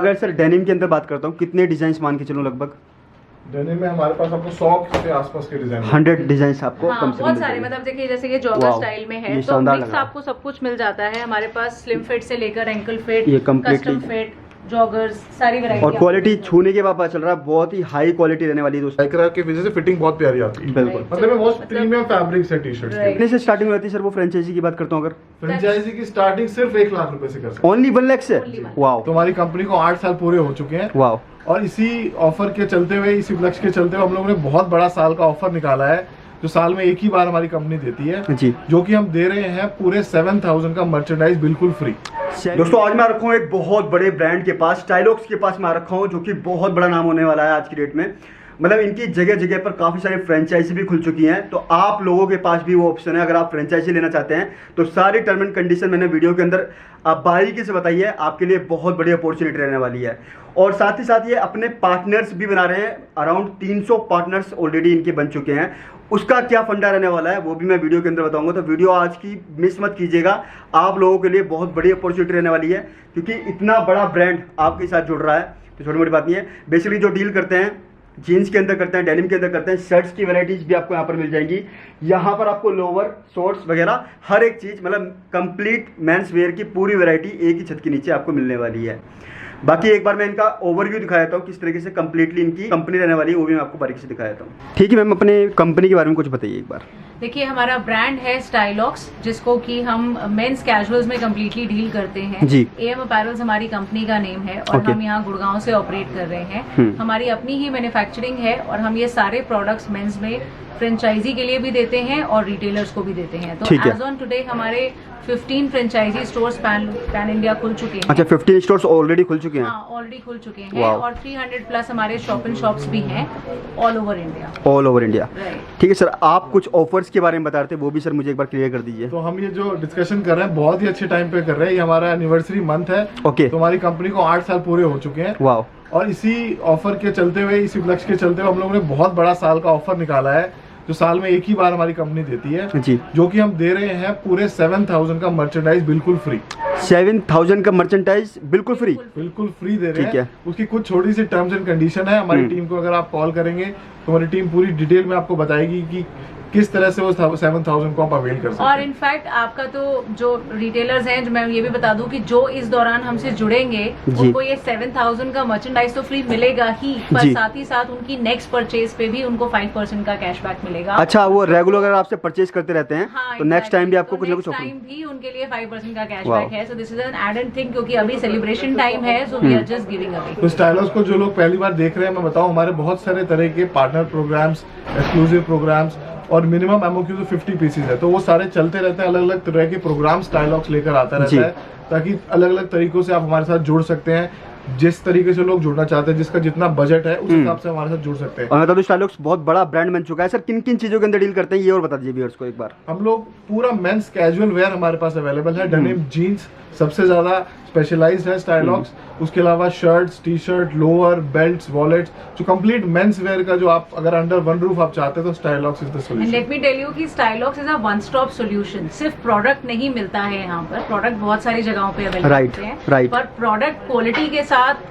अगर sir denim के अंदर बात करता हूँ, कितने डिजाइन मान के चलूँ लगभग? डेनिम में हमारे पास आपको 100 के आसपास के डिजाइन 100 डिजाइन आपको कम से बहुत कम सारे, मतलब देखिए जैसे ये जॉगर स्टाइल में है तो मिक्स आपको सब कुछ मिल जाता है हमारे पास। स्लिम फिट से लेकर एंकल फिट, ये कस्टम फिट, जॉगर्स, सारी वैरायटी। और क्वालिटी छूने के बाद पता चल रहा है बहुत ही हाई क्वालिटी रहने वाली है दोस्तों। लाइक्रा की वजह से फिटिंग बहुत प्यारी आती है। बिल्कुल, मतलब बहुत प्रीमियम फैब्रिक्स है टी-शर्ट्स की। कितने से स्टार्टिंग होती है सर वो फ्रेंचाइजी की बात करता हूँ अगर? फ्रेंचाइजी की स्टार्टिंग सिर्फ 1 लाख रुपए से कर सकते हैं। ओनली 1 लाख से? वाओ। तो हमारी कंपनी को 8 साल पूरे हो चुके हैं। वाओ। और इसी ऑफर के चलते हुए, इसी उपलक्ष्य के चलते हुए हम लोगों ने बहुत बड़ा साल का ऑफर निकाला है, जो साल में एक ही बार हमारी कंपनी देती है जी, जो कि हम दे रहे हैं पूरे 7000 का मर्चेंडाइज बिल्कुल फ्री। दोस्तों आज मैं रखा हूँ एक बहुत बड़े ब्रांड के पास, स्टाइलॉक्स के पास मैं रखा हूँ, जो कि बहुत बड़ा नाम होने वाला है आज की डेट में। मतलब इनकी जगह जगह पर काफ़ी सारी फ्रेंचाइजी भी खुल चुकी हैं, तो आप लोगों के पास भी वो ऑप्शन है। अगर आप फ्रेंचाइजी लेना चाहते हैं तो सारी टर्म एंड कंडीशन मैंने वीडियो के अंदर आप बारीकी से बताइए, आपके लिए बहुत बड़ी अपॉर्चुनिटी रहने वाली है। और साथ ही साथ ये अपने पार्टनर्स भी बना रहे हैं, अराउंड 300 पार्टनर्स ऑलरेडी इनके बन चुके हैं। उसका क्या फंडा रहने वाला है वो भी मैं वीडियो के अंदर बताऊंगा, तो वीडियो आज की मिस मत कीजिएगा। आप लोगों के लिए बहुत बड़ी अपॉर्चुनिटी रहने वाली है, क्योंकि इतना बड़ा ब्रांड आपके साथ जुड़ रहा है तो छोटी मोटी बात नहीं है। बेसिकली जो डील करते हैं जीन्स के अंदर करते हैं, डेनिम के अंदर करते हैं, शर्ट्स की वैरायटीज भी आपको यहाँ पर मिल जाएंगी। यहाँ पर आपको लोअर, शॉर्ट्स वगैरह हर एक चीज़, मतलब कंप्लीट मेंस वेयर की पूरी वैरायटी एक ही छत के नीचे आपको मिलने वाली है। बाकी एक बार मैं इनका ओवरव्यू दिखा देता हूँ, किस तरीके से कंप्लीटली इनकी कंपनी रहने वाली है, वो भी मैं आपको बारीकी से दिखा देता हूँ। ठीक है मैम, अपने कंपनी के बारे में कुछ बताइए एक बार। देखिए हमारा ब्रांड है स्टाइलॉक्स, जिसको कि हम मेंस कैजुअल्स में कम्प्लीटली डील करते हैं जी। AM अपैरल्स हमारी कंपनी का नेम है और हम यहाँ गुड़गांव से ऑपरेट कर रहे हैं। हमारी अपनी ही मैन्युफैक्चरिंग है और हम ये सारे प्रोडक्ट्स मेंस में फ्रेंचाइजी के लिए भी देते हैं और रिटेलर्स को भी देते हैं। तो एज ऑन टुडे हमारे 15 फ्रेंचाइजी स्टोर्स पैन इंडिया खुल चुके हैं। अच्छा, 15 स्टोर्स ऑलरेडी खुल चुके हैं? हाँ, ऑलरेडी खुल चुके हैं और 300 प्लस हमारे शॉप एंड शॉप्स भी हैं all over India. All over India, ठीक है सर। आप कुछ ऑफर्स के बारे में बता रहे थे, वो भी सर मुझे एक बार क्लियर कर दीजिए। तो हम ये जो डिस्कशन कर रहे हैं बहुत ही अच्छे टाइम पे कर रहे हैं, ये हमारा एनिवर्सरी मंथ है। ओके। तो हमारी कंपनी को 8 साल पूरे हो चुके हैं। वाओ। और इसी ऑफर के चलते हुए, इसी उपलक्ष्य के चलते हुए हम लोगों ने बहुत बड़ा साल का ऑफर निकाला है, जो साल में एक ही बार हमारी कंपनी देती है जी, जो कि हम दे रहे हैं पूरे 7000 का मर्चेंडाइज बिल्कुल फ्री। 7000 का मर्चेंडाइज बिल्कुल फ्री? बिल्कुल फ्री दे रहे हैं। ठीक है। उसकी कुछ छोटी सी टर्म्स एंड कंडीशन है। हमारी टीम को अगर आप कॉल करेंगे तो हमारी टीम पूरी डिटेल में आपको बताएगी कि किस तरह से वो 7000 को आप अवेल कर सकते हैं। और इनफैक्ट आपका तो जो रिटेलर्स हैं, जो मैं ये भी बता दूं कि जो इस दौरान हमसे जुड़ेंगे उनको ये 7000 का मर्चेंडाइज तो फ्री मिलेगा ही, पर साथ ही साथ उनकी नेक्स्ट परचेज पे भी उनको 5% का कैशबैक मिलेगा। अच्छा, वो रेगुलर अगर आपसे परचेज करते रहते हैं तो नेक्स्ट टाइम भी आपको कुछ ना कुछ टाइम भी उनके लिए 5% का कैशबैक है। So this is an added thing, क्योंकि अभी सेलिब्रेशन टाइम है, so we are just giving away. तो स्टाइलॉक्स को जो लोग पहली बार देख रहे हैं, मैं बताऊं हमारे बहुत सारे तरह के पार्टनर प्रोग्राम्स, एक्सक्लूसिव प्रोग्राम्स और मिनिमम एमओक्यू तो 50 पीसेज है, तो वो सारे चलते रहते हैं। अलग अलग तरह के प्रोग्राम स्टाइलॉक्स लेकर आता रहता है, ताकि अलग अलग तरीकों से आप हमारे साथ जुड़ सकते हैं। जिस तरीके से लोग जुड़ना चाहते हैं, जिसका जितना बजट है उस हिसाब से हमारे साथ जुड़ सकते हैं। और मतलब स्टाइलॉक्स बहुत बड़ा ब्रांड बन चुका है। सर किन किन चीजों के अंदर डील करते हैं ये और बता दीजिए व्यूअर्स को एक बार। हम लोग पूरा मेंस कैजुअल वेयर हमारे पास अवेलेबल है। डेनिम जीन्स सबसे ज्यादा स्पेशलाइज्ड है स्टाइलॉक्स। उसके अलावा shirts, T shirt, lower, belts, wallets, जो कंप्लीट मेंस वेयर का जो आप अगर अंडर वन रूफ आप चाहते हैं तो Stylox is the solution. Let me tell you कि Stylox is a one stop solution. सिर्फ प्रोडक्ट नहीं मिलता है यहाँ पर, प्रोडक्ट बहुत सारी जगहों पे अवेलेबल होते हैं, पर प्रोडक्ट क्वालिटी के साथ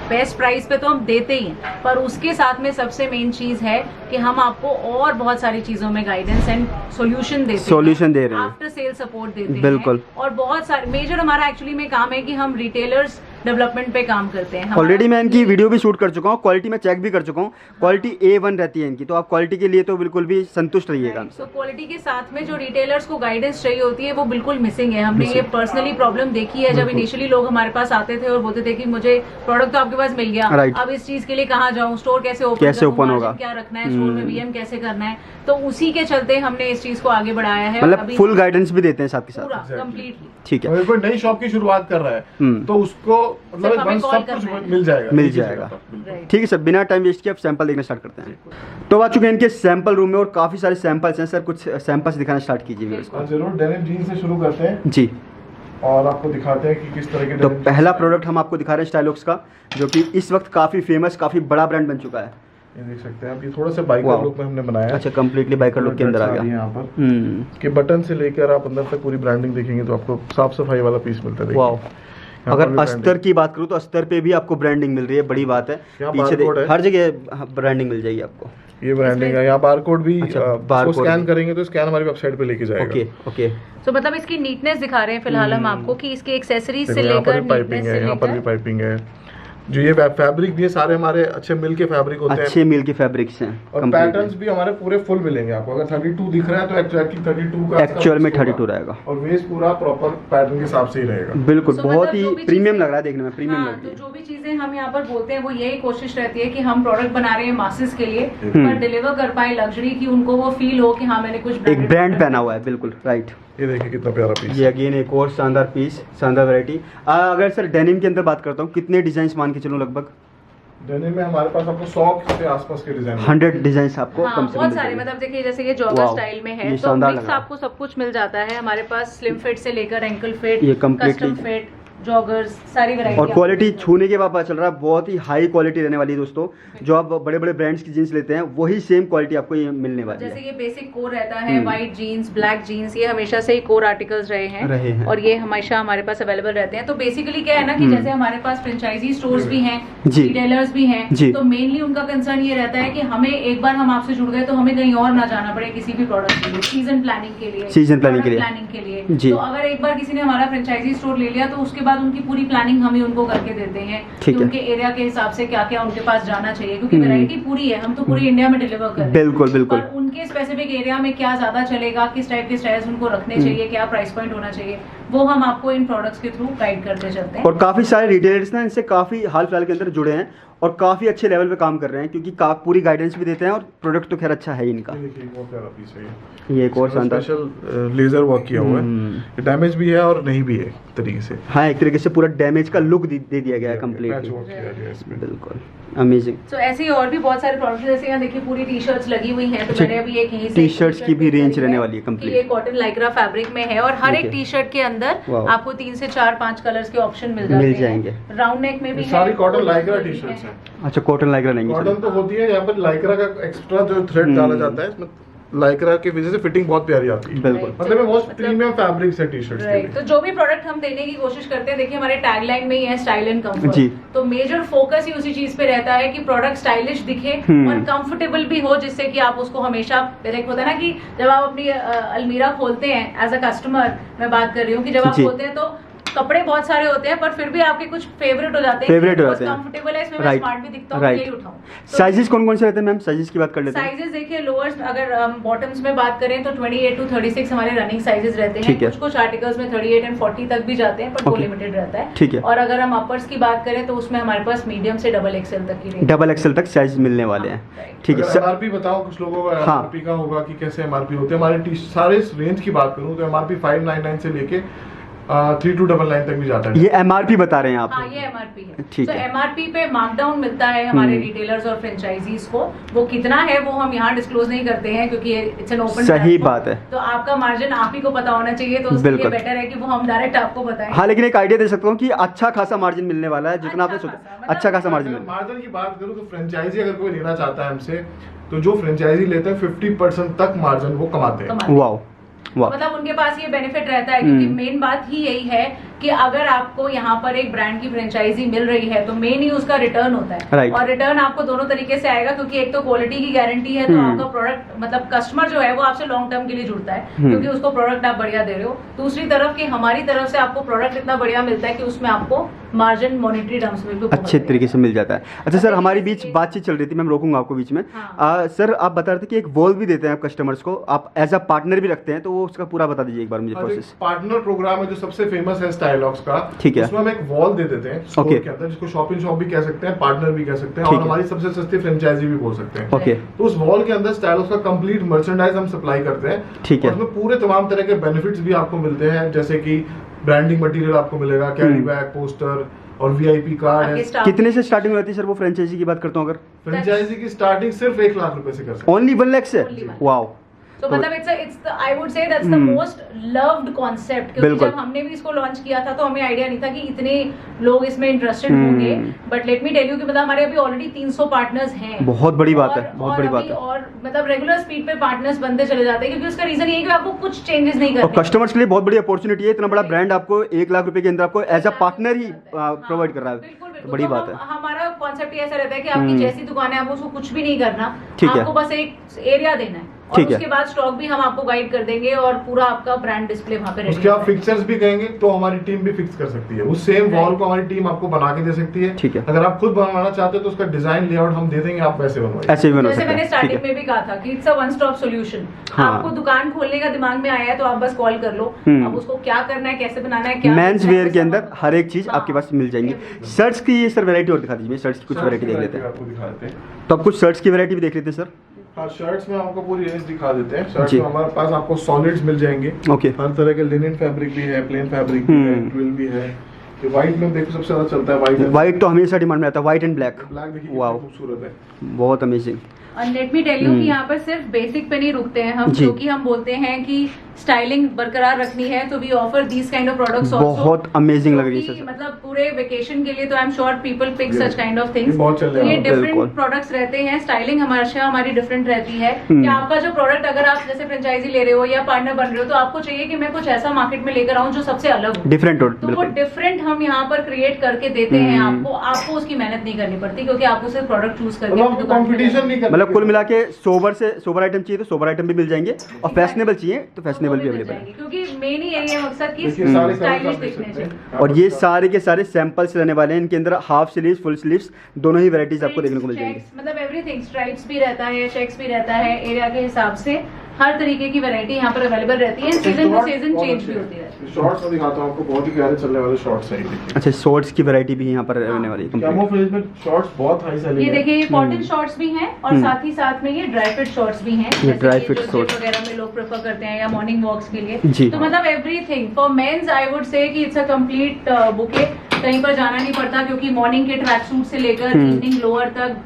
बेस्ट प्राइस पे तो हम देते ही हैं, पर उसके साथ में सबसे मेन चीज है कि हम आपको और बहुत सारी चीजों में गाइडेंस एंड सॉल्यूशन दे रहे हैं, आफ्टर सेल सपोर्ट देते हैं। बिल्कुल। और बहुत सारे मेजर हमारा एक्चुअली में काम है कि हम रिटेलर्स डेवलपमेंट पे काम करते हैं। ऑलरेडी मैं इनकी वीडियो भी शूट कर चुका हूँ, क्वालिटी में चेक भी कर चुका हूँ, क्वालिटी A1 रहती है इनकी, तो आप क्वालिटी के लिए तो बिल्कुल भी संतुष्ट रहिएगा। तो क्वालिटी के साथ में जो रिटेलर्स को गाइडेंस चाहिए होती है वो बिल्कुल मिसिंग है। हमने ये पर्सनली प्रॉब्लम देखी है। जब इनिशियली लोग हमारे पास आते थे और बोलते थे कि मुझे प्रोडक्ट तो आपके पास मिल गया, अब इस चीज के लिए कहाँ जाऊँ, स्टोर कैसे ओपन होगा, क्या रखना है स्टोर में, VM कैसे करना है, तो उसी के चलते हमने इस चीज को आगे बढ़ाया है। मतलब फुल गाइडेंस भी देते हैं साथ के साथ, पूरा कंप्लीटली। ठीक है। अगर कोई नई शॉप की शुरुआत कर रहा है तो उसको मतलब सब कुछ मिल जाएगा। ठीक है सर, बिना टाइम वेस्ट किए आप सैंपल देखना स्टार्ट करते हैं। तो आ चुके हैं इनके सैंपल रूम में और काफी सारे सैंपल्स हैं। सर कुछ सैंपल्स दिखाना स्टार्ट कीजिए। जरूर, डेनिम जीन्स से शुरू करते हैं जी, और आपको दिखाते हैं कि किस तरह के। तो पहला प्रोडक्ट हम आपको दिखा रहे हैं स्टाइलॉक्स का, जो कि इस वक्त काफी फेमस, काफी बड़ा ब्रांड बन चुका है। ये देख सकते हैं आप, ये थोड़ा सा बाइकर लुक में हमने बनाया है। अच्छा, कंप्लीटली बाइकर लुक के अंदर आ गया यहाँ पर। के बटन से लेकर आप अंदर तक पूरी ब्रांडिंग देखेंगे तो आपको साफ सफाई वाला पीस मिलता है। वाओ, यहाँ अगर पर भी अस्तर की बात करूँ तो अस्तर पे भी आपको ब्रांडिंग मिल रही है, बड़ी बात है। यहाँ पीछे barcode है। हर जगह ब्रांडिंग मिल जाएगी आपको। ये ब्रांडिंग है, यहाँ बारकोड भी अच्छा, इसको barcode स्कैन भी। करेंगे तो स्कैन हमारी वेबसाइट पे लेके जाएगा। Okay okay. तो मतलब इसकी नीटनेस दिखा रहे हैं फिलहाल हम आपको कि इसके एक्सेसरीज से देखो यहाँ पर लेकर भी पाइपिंग नीटनेस है, से यहाँ पर भी लेकर पाइपिंग है। जो ये फैब्रिक भी है सारे हमारे अच्छे मिल के फैब्रिक होते हैं, अच्छे मिल के फैब्रिक्स हैं और completely। पैटर्न्स भी हमारे पूरे फुल मिलेंगे आपको। अगर 32 दिख रहा है तो एक्चुअली 32 का एक्चुअल में 32 रहेगा और वेस्ट पूरा प्रॉपर पैटर्न के हिसाब से ही रहेगा। बिल्कुल। So, बहुत मतलब ही जो भी प्रीमियम चीजें- लग रहा है देखने में, प्रीमियम हाँ, लग रही तो है। जो भी चीजें हम यहाँ पर बोलते हैं वो यही कोशिश रहती है कि हम प्रोडक्ट बना रहे हैं मासेस के लिए, पर डिलीवर कर पाए लग्जरी की, उनको वो फील हो कि हाँ मैंने कुछ एक branded ब्रांड product पहना हुआ है, बिल्कुल राइट। ये देखिए कितना प्यारा पीस ये अगेन एक और शानदार पीस, शानदार वैरायटी। अगर सर डेनिम के अंदर बात करता हूँ, कितने डिजाइन मान के चलूँ? लगभग डेनिम में हमारे पास आपको 100 के आसपास के डिजाइन 100 डिजाइन आपको हाँ, कम से कम बहुत मिल सारे, जाएंगे। मतलब देखिए जैसे ये जॉगर वाओ, स्टाइल में ये है तो शानदार मिक्स लग रहा है। आपको सब कुछ मिल जाता है हमारे पास, स्लिम फिट से लेकर एंकल फिट, ये completely- कस्टम फिट, जॉगर्स, सारी वैरायटी। और क्वालिटी छूने के बाद पता चल रहा है बहुत ही हाई क्वालिटी रहने वाली है दोस्तों। जो आप बड़े बड़े ब्रांड्स की जींस लेते हैं वही सेम क्वालिटी आपको ये मिलने वाली जैसे है। ये बेसिक कोर रहता है, व्हाइट जीन्स, ब्लैक जीन्स, ये हमेशा से ही कोर आर्टिकल्स रहे हैं और ये हमेशा हमारे पास अवेलेबल रहते हैं। तो बेसिकली क्या है ना कि जैसे हमारे पास फ्रेंचाइजी स्टोर्स भी हैं, जी। रिटेलर्स भी हैं, जी। तो मेनली उनका कंसर्न ये रहता है कि हमें एक बार हम आपसे जुड़ गए तो हमें कहीं और ना जाना पड़े किसी भी प्रोडक्ट के लिए, सीजन प्लानिंग के लिए, Season planning के लिए। प्लानिंग के लिए। जी। तो अगर एक बार किसी ने हमारा फ्रेंचाइजी स्टोर ले लिया तो उसके बाद उनकी पूरी प्लानिंग हम ही उनको करके देते हैं कि ठीक है। उनके एरिया के हिसाब से क्या क्या उनके पास जाना चाहिए, क्योंकि वैरायटी पूरी है, हम तो पूरी इंडिया में डिलीवर कर रहे हैं। बिल्कुल बिल्कुल। पर उनके स्पेसिफिक एरिया में क्या ज्यादा चलेगा, किस टाइप के स्टाइल्स उनको रखने चाहिए, क्या प्राइस पॉइंट होना चाहिए, वो हम आपको इन प्रोडक्ट्स के थ्रू गाइड करते चलते हैं। और काफ़ी सारे रिटेलर्स ना इनसे काफ़ी हाल फिलहाल के अंदर जुड़े हैं और काफ़ी अच्छे लेवल पे काम कर रहे हैं, क्योंकि पूरी गाइडेंस भी देते हैं और प्रोडक्ट तो खैर अच्छा है ही इनका। ये देखिए बहुत प्यारा पीस है ये एक और शानदार, स्पेशल लेजर वर्क किया हुआ है। ये डैमेज भी है और नहीं भी है एक तरीके से। हाँ एक तरीके से पूरा डैमेज का लुक दे दिया गया है पैच कम्प्लीटली। वर्क किया गया है इसमें। बिल्कुल अमेजिंग। तो ऐसे ही और भी बहुत सारे प्रोडक्ट्स, जैसे यहाँ देखिए पूरी टी शर्ट्स लगी हुई हैं, तो अच्छा, मैंने अभी एक यहीं से टी-शर्ट्स t-shirt की भी pick रेंज करी रहने है वाली है कि complete। ये कॉटन लाइक्रा फैब्रिक में है और हर ठीक एक है। टी शर्ट के अंदर वाओ। आपको 3 से 4-5 कलर्स के ऑप्शन मिल जाते मिल हैं। जाएंगे। राउंड नेक में भी ये है, सारी कॉटन और लाइक्रा भी टी है। शर्ट्स हैं। अच्छा कॉटन लाइक्रा नहीं कॉटन तो होती है, यहाँ पर लाइक्रा का एक्स्ट्रा जो थ्रेड डाला जाता है इसमें, लाइक्रा की वजह से फिटिंग बहुत प्यारी आती है। बिल्कुल। मतलब ये बहुत मतलब- प्रीमियम फैब्रिक्स है टी शर्ट्स के राइट, लिए। तो जो भी प्रोडक्ट हम देने की कोशिश करते हैं, देखिए हमारे टैगलाइन में ही है स्टाइल एंड कंफर्ट। जी। तो मेजर फोकस ही उसी चीज पे रहता है कि प्रोडक्ट स्टाइलिश दिखे और कंफर्टेबल भी हो, जिससे कि आप उसको हमेशा, एक होता है ना कि जब आप अपनी अलमीरा खोलते हैं एज अ कस्टमर, मैं बात कर रही हूँ कि जब आप जी। खोलते हैं तो कपड़े बहुत सारे होते हैं पर फिर भी आपके कुछ फेवरेट हो जाते हैं, फेवरेट हो जाते हैं। कंफर्टेबल है, इसमें मैं राइट स्मार्ट भी दिखता हूँ, राइट। यही उठाऊं। तो साइजेस कौन कौन से रहते हैं मैम? साइजेस की बात कर लेते हैं। साइजेस देखिए, लोअर्स अगर बॉटम्स में बात करें तो 28 to 36 हमारे रनिंग साइजेस रहते हैं। ठीक है। कुछ कुछ आर्टिकल्स में 38 and 40 तक भी जाते हैं, पर वो Okay. लिमिटेड रहता है। ठीक है। और अगर हम अपर्स की बात करें तो उसमें हमारे पास मीडियम से डबल एक्सएल तक की रेंज। डबल एक्सएल तक साइज मिलने वाले हैं। राइट। ठीक है अगर सर। एमआरपी बताओ कुछ लोगों का, हाँ। एमआरपी का होगा कि कैसे एमआरपी होते हैं हमारे सारे रेंज की बात करूं तो एमआरपी 599 से लेके 3299 तक भी जाता है। ये एमआरपी बता रहे हैं आप? हाँ, ये एमआरपी है। ठीक तो है। एमआरपी पे मार्कडाउन मिलता है हमारे रिटेलर्स और फ्रेंचाइजीज को। वो कितना है वो हम यहाँ डिस्क्लोज नहीं करते हैं, क्योंकि इट्स एन ओपन। सही बात है। तो आपका मार्जिन आप ही को पता होना चाहिए, तो उसके लिए बिल्कुल। बेटर है कि वो हम डायरेक्ट आपको बताएं। हाँ लेकिन एक आइडिया दे सकता हूँ कि अच्छा खासा मार्जिन मिलने वाला है, जितना आपने अच्छा सोचा खासा, मतलब- अच्छा खासा मार्जिन अगर मार्जिन की बात करूं तो फ्रेंचाइजी अगर कोई लेना चाहता है हमसे, तो जो फ्रेंचाइजी लेते हैं 50% तक मार्जिन वो कमाते हैं। कमाते हैं। वाओ वाह। मतलब उनके पास ये बेनिफिट रहता है, क्योंकि मेन बात ही यही है कि अगर आपको यहाँ पर एक ब्रांड की फ्रेंचाइजी मिल रही है तो मेन ही उसका रिटर्न होता है। Right. और रिटर्न आपको दोनों तरीके से आएगा, क्योंकि एक तो क्वालिटी की गारंटी है, तो आपका प्रोडक्ट मतलब कस्टमर जो है वो आपसे लॉन्ग टर्म के लिए जुड़ता है, क्योंकि उसको प्रोडक्ट आप बढ़िया दे रहे हो। दूसरी तरफ कि हमारी तरफ से आपको प्रोडक्ट इतना बढ़िया मिलता है कि उसमें आपको मार्जिन मॉनेटरी टर्म्स में भी बहुत अच्छे बढ़िया तरीके से मिल जाता है। अच्छा सर, हमारी बीच बातचीत चल रही थी, मैं रोकूंगा आपको बीच में। हाँ। सर आप बता रहे थे कि एक वॉल भी देते हैं आप कस्टमर्स को, आप एज अ पार्टनर भी रखते हैं, तो वो उसका पूरा बता दीजिए एक बार मुझे प्रोसेस। पार्टनर प्रोग्राम है जो सबसे फेमस है स्टाइलॉक्स का। ठीक है। उसमें हम एक वॉल दे देते हैं स्टोर Okay. के अंदर, जिसको शॉपिंग शॉप भी कह सकते हैं, पार्टनर भी कह सकते हैं, ठीक और है। हमारी सबसे सस्ती फ्रेंचाइजी भी बोल सकते हैं। ओके तो उस वॉल के अंदर स्टाइलॉक्स का कंप्लीट मर्चेंडाइज हम सप्लाई करते हैं। ठीक है। और उसमें पूरे तमाम तरह के बेनिफिट्स भी आपको मिलते हैं, जैसे कि ब्रांडिंग मटेरियल आपको मिलेगा, कैरी बैग, पोस्टर और वीआईपी कार्ड आपके है। स्टाफ कितने से स्टार्टिंग रहती है सर वो फ्रेंचाइजी की बात करता हूँ अगर? फ्रेंचाइजी की स्टार्टिंग सिर्फ 1 लाख रुपए से कर सकते हैं। ओनली 1 लाख से? Only 1 lakh। वाओ। तो मतलब इट्स आई वुड से that's the most loved concept, क्योंकि जब हमने भी इसको लॉन्च किया था तो हमें आइडिया नहीं था कि इतने लोग इसमें इंटरेस्टेड होंगे, but let me tell you कि मतलब हमारे अभी ऑलरेडी 300 पार्टनर्स हैं। बहुत बड़ी बात है, बहुत बड़ी बात है। और मतलब रेगुलर स्पीड पे पार्टनर्स बनते चले जाते हैं, क्योंकि उसका रीजन ये है कि आपको कुछ चेंजेस नहीं करने। और कस्टमर्स के लिए बहुत बड़ी अपॉर्चुनिटी है, इतना बड़ा ब्रांड आपको 1 लाख रुपए के अंदर आपको एज अ पार्टनर ही प्रोवाइड कर रहा है। बड़ी बात है। हमारा कॉन्सेप्ट ऐसा रहता है कि आपकी जैसी दुकान है, आपको उसको कुछ भी नहीं करना, ठीक है, आपको बस एक एरिया देना है और उसके बाद स्टॉक भी हम आपको गाइड कर देंगे और पूरा आपका ब्रांड डिस्प्ले वहाँ पे उसके आप फिक्चर्स भी कहेंगे तो हमारी टीम भी फिक्स कर सकती है, उस सेम वॉल को हमारी टीम आपको बना के दे सकती है। ठीक है, अगर आप खुद बनवाना चाहते हो तो उसका डिजाइन लेआउट हम दे देंगे, आप वैसे बनवाइए। ऐसे भी बनवा सकते हैं। मैंने स्टार्टिंग ठीक है, में भी कहा था कि it's a one stop solution. आपको दुकान खोलने का दिमाग में आया है तो आप बस कॉल कर लो, अब उसको क्या करना है, कैसे बनाना है, क्या मेंस वेयर के अंदर हर एक चीज आपके पास मिल जाएंगी। शर्ट्स की सर वैरायटी और दिखा दीजिए, शर्ट्स की कुछ वैरायटी देख लेते हैं। आपको दिखाते हैं तो आप कुछ शर्ट्स की वैरायटी भी देख लेते हैं सर। हाँ, शर्ट्स में आपको पूरी रेंज दिखा देते हैं। शर्ट्स में हमारे पास आपको सॉलिड्स मिल जाएंगे, ओके, हर तरह के लिनन फैब्रिक भी है, प्लेन फैब्रिक भी है, ट्विल भी है। ये व्हाइट में देखो सबसे ज्यादा चलता है व्हाइट तो हमेशा डिमांड में आता है, व्हाइट एंड ब्लैक। देखिए वाओ, खूबसूरत है, बहुत अमेजिंग। और लेट मी टेल यू कि यहाँ पर सिर्फ बेसिक पे नहीं रुकते हैं हम, क्योंकि हम बोलते हैं कि स्टाइलिंग बरकरार रखनी है तो we offer these kind of products also. बहुत अमेजिंग लग रही है मतलब पूरे वेकेशन के लिए तो I am sure people pick such kind of things. तो ये डिफरेंट प्रोडक्ट्स रहते हैं, स्टाइलिंग हमारी डिफरेंट रहती है कि आपका जो प्रोडक्ट, अगर आप जैसे फ्रेंचाइजी ले रहे हो या पार्टनर बन रहे हो तो आपको चाहिए कि मैं कुछ ऐसा मार्केट में लेकर आऊं जो सबसे अलग हो, डिफरेंट हो, तो वो डिफरेंट हम यहाँ पर क्रिएट करके देते हैं आपको उसकी मेहनत नहीं करनी पड़ती, क्योंकि आपको सिर्फ प्रोडक्ट चूज करके कंपटीशन नहीं करना। मतलब कुल मिला के सोबर आइटम चाहिए तो सोबर आइटम भी मिल जाएंगे, और फैशनेबल चाहिए तो फैशनेबल भी अवेलेबल है, क्योंकि मेन ही यही है मकसद कि सारे स्टाइलिश दिखने चाहिए। और ये सारे के सारे सैंपल्स रहने वाले हैं, इनके अंदर हाफ स्लीव्स, फुल स्लीव्स दोनों ही वैरायटीज आपको देखने को मिल जाएंगी। मतलब एवरीथिंग, स्ट्राइप्स भी रहता है, चेक्स भी रहता है, एरिया के हिसाब से हर तरीके की वैरायटी यहाँ पर अवेलेबल रहती है। सीजन टू सीजन चेंज भी होती है। शॉर्ट्स में दिखाता हूँ आपको, बहुत ही प्यारे चलने वाले शॉर्ट्स हैं। अच्छा, शॉर्ट्स की वैरायटी भी यहाँ पर रहने वाली है। कैमोफ्लेज में शॉर्ट्स बहुत हाई सेलिंग है। ये देखिए, ये कॉटन शॉर्ट्स भी हैं और साथ ही साथ में ये ड्राई फिट शॉर्ट्स भी हैं, ये ड्राई फिट शॉर्ट्स वगैरह में लोग प्रेफर करते हैं या मॉर्निंग वॉक्स के लिए। तो मतलब everything for men's I would say कि इट्स अ कंप्लीट बुके। कहीं पर जाना नहीं पड़ता, क्योंकि मॉर्निंग के ट्रैक सूट से लेकर इवनिंग लोअर तक,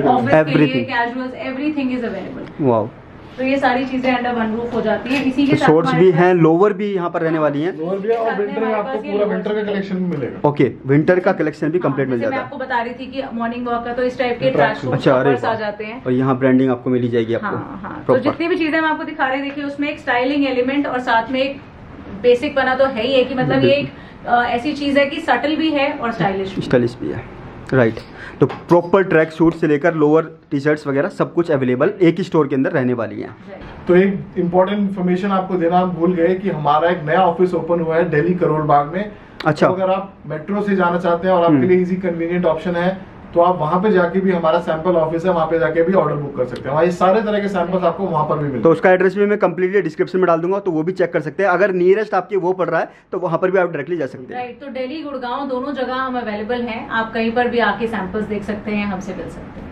ऑफिस के लिए casuals, everything is available. Wow, तो ये सारी चीजें अंडर वन रूफ हो जाती हैं। इसी के साथ शॉर्ट्स भी हैं, लोअर भी यहाँ पर रहने वाली हैं। लोअर भी है, और विंटर में आपको पूरा विंटर का कलेक्शन भी मिलेगा। ओके, विंटर का कलेक्शन भी कंप्लीट मिल जाता मैं है। आपको बता रही थी कि मॉर्निंग वॉक का तो इस टाइप के ट्रैक सूट अच्छा, अरे आ जाते हैं, और यहाँ ब्रांडिंग आपको मिली जाएगी आपको। हाँ, तो जितनी भी चीजें मैं आपको दिखा रही देखिए, उसमें एक स्टाइलिंग एलिमेंट और साथ में एक बेसिक बना तो है ही है कि मतलब ये एक ऐसी चीज है कि सटल भी है और स्टाइलिश भी है, राइट। तो प्रॉपर ट्रैक सूट से लेकर लोअर टी शर्ट्स वगैरह सब कुछ अवेलेबल एक ही स्टोर के अंदर रहने वाली हैं। तो एक इम्पोर्टेंट इन्फॉर्मेशन आपको देना हम भूल गए कि हमारा एक नया ऑफिस ओपन हुआ है दिल्ली करोल बाग में। अच्छा, तो अगर आप मेट्रो से जाना चाहते हैं और आपके लिए इजी कन्वीनियंट ऑप्शन है तो आप वहाँ पे जाके भी, हमारा सैंपल ऑफिस है, वहाँ पे जाके भी ऑर्डर बुक कर सकते हैं। वहाँ सारे तरह के सैंपल्स आपको वहाँ पर भी मिलते हैं। तो उसका एड्रेस भी मैं कंप्लीटली डिस्क्रिप्शन में डाल दूंगा, तो वो भी चेक कर सकते हैं। अगर नियरेस्ट आपके वो पड़ रहा है तो वहाँ पर भी आप डायरेक्टली जा सकते हैं। राइट, तो दिल्ली गुड़गांव दोनों जगह हम अवेलेबल हैं, आप कहीं पर भी आके सैंपल्स देख सकते हैं, हमसे मिल सकते हैं।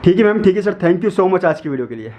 ठीक है मैम, ठीक है sir, thank you so much आज की वीडियो के लिए।